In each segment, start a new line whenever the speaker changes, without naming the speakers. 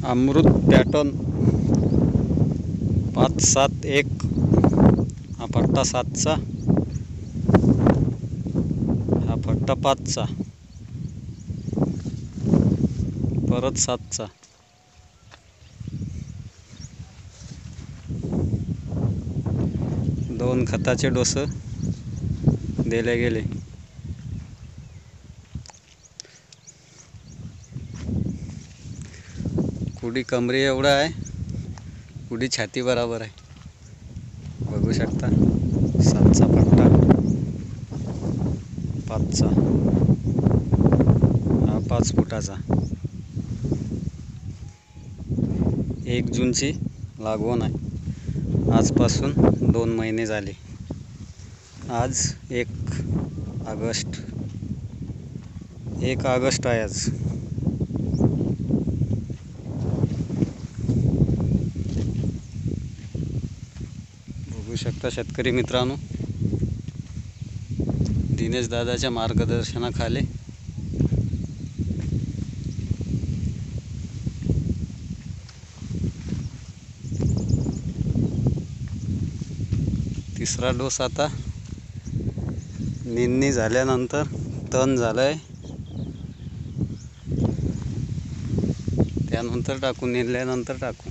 अमृत pattern 571 हा पट्टा 7चा, हा पट्टा 5चा, परत 7चा. दोन खताचे डोस दिले गेले. कुडी कमरी एवढा आहे, कुडी छाती बराबर आहे. बघू शकता 7चा पट्टा 5चा, हा 5 फुटाचा. 1 जूनची लागवण आहे. आजपासून 2 महिने झाले. आज 1 ऑगस्ट आहे आज. बघू शकता शेतकरी मित्रांनो, दिनेश दादाच्या मार्गदर्शनाखाली तिसरा डोस आता निंदणी झाल्यानंतर तण झालंय, त्यानंतर टाकू, निंदल्यानंतर टाकू.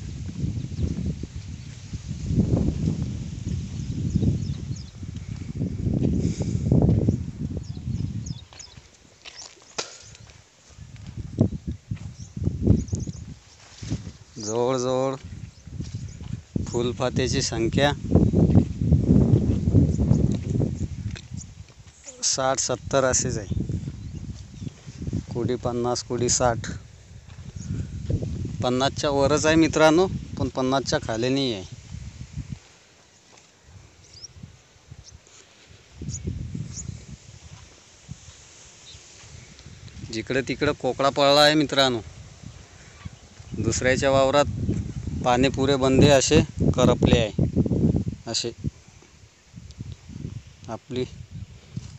जवळजवळ फुलपात्याची संख्या 60-70 असेच आहे. कुडी 50, कुडी 60. 50च्या वरच आहे मित्रांनो, पण 50च्या खाली नाही आहे. जिकडे तिकडे कोकडा पळला आहे मित्रांनो. दुसऱ्याच्या वावरात पाणी पुरे बंदे असे करपले आहे. असे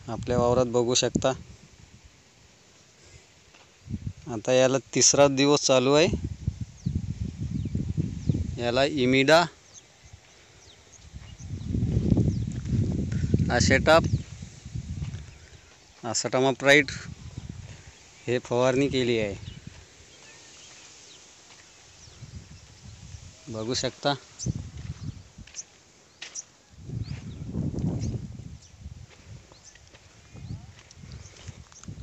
आपल्या वावरात बघू शकता. आता याला 3रा दिवस चालू आहे. याला इमिडा, आसेटामाप्राइड हे फवारणी केली आहे. बघू शकता.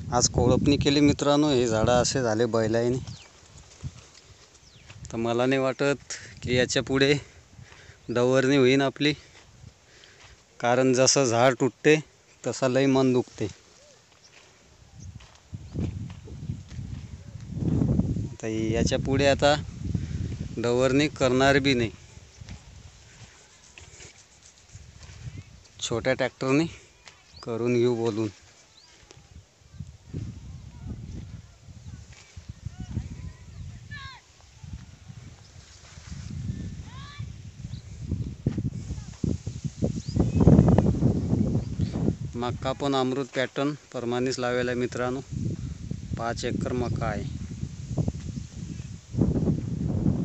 आज कोळपणी केली मित्रांनो. हे झाडं असे झाले बैलाने. तर मला नाही वाटत की याच्या पुढे डवरणी होईन आपली, कारण जसं झाड तुटते तसा लई मन दुखते. तर याच्या पुढे आता डवरणी करणार बी नाही. छोट्या ट्रॅक्टरने करून घेऊ बोलून. मक्का पण अमृत पॅटर्न प्रमाणेच लावेला आहे मित्रांनो. 5 एकर मका आहे.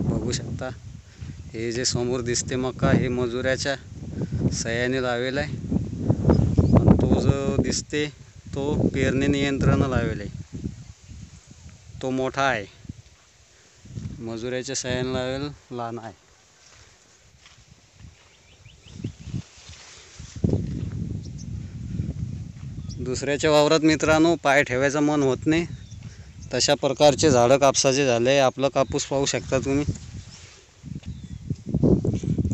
बघू शकता. हे जे समोर दिसते मका, हे मजुराच्या सहाय्याने लावेला आहे. आणि तो जो दिसते तो पेरणी नियंत्रण लावेला आहे. तो मोठा आहे, मजुराच्या सहाय्याने लावेल लहान आहे. दुसऱ्याच्या वावरात मित्रांनो पाय ठेवायचं मन होत नाही. तशा प्रकारचे झाडं कापसाचे झाले. आपलं कापूस पाहू शकता तुम्ही.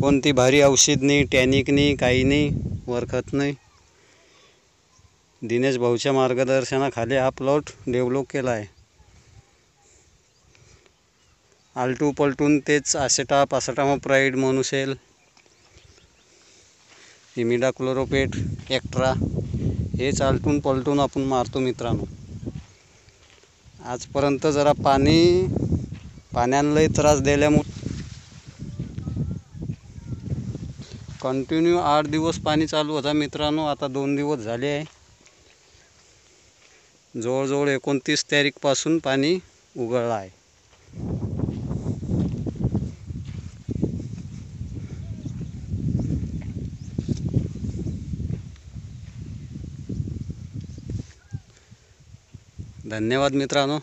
कोणती भारी औषध नाही, टॅनिक नाही, काही नाही, वरखत नाही. दिनेश भाऊच्या मार्गदर्शनाखाली हा प्लॉट डेव्हलप केला आहे. आलटू पलटून तेच आसेटामाप्राइड, मोनोसेल, इमिडाक्लोरोपेट, एक्ट्रा हे आलटून पलटून आपण मारतो मित्रांनो. आजपर्यंत जरा पाण्यानं लई त्रास दिल्यामुळे कंटिन्यू 8 दिवस पाणी चालू होता मित्रांनो. आता 2 दिवस झाले आहे. जवळजवळ 29 तारीखपासून पाणी उघडलं आहे. धन्यवाद मित्रांनो.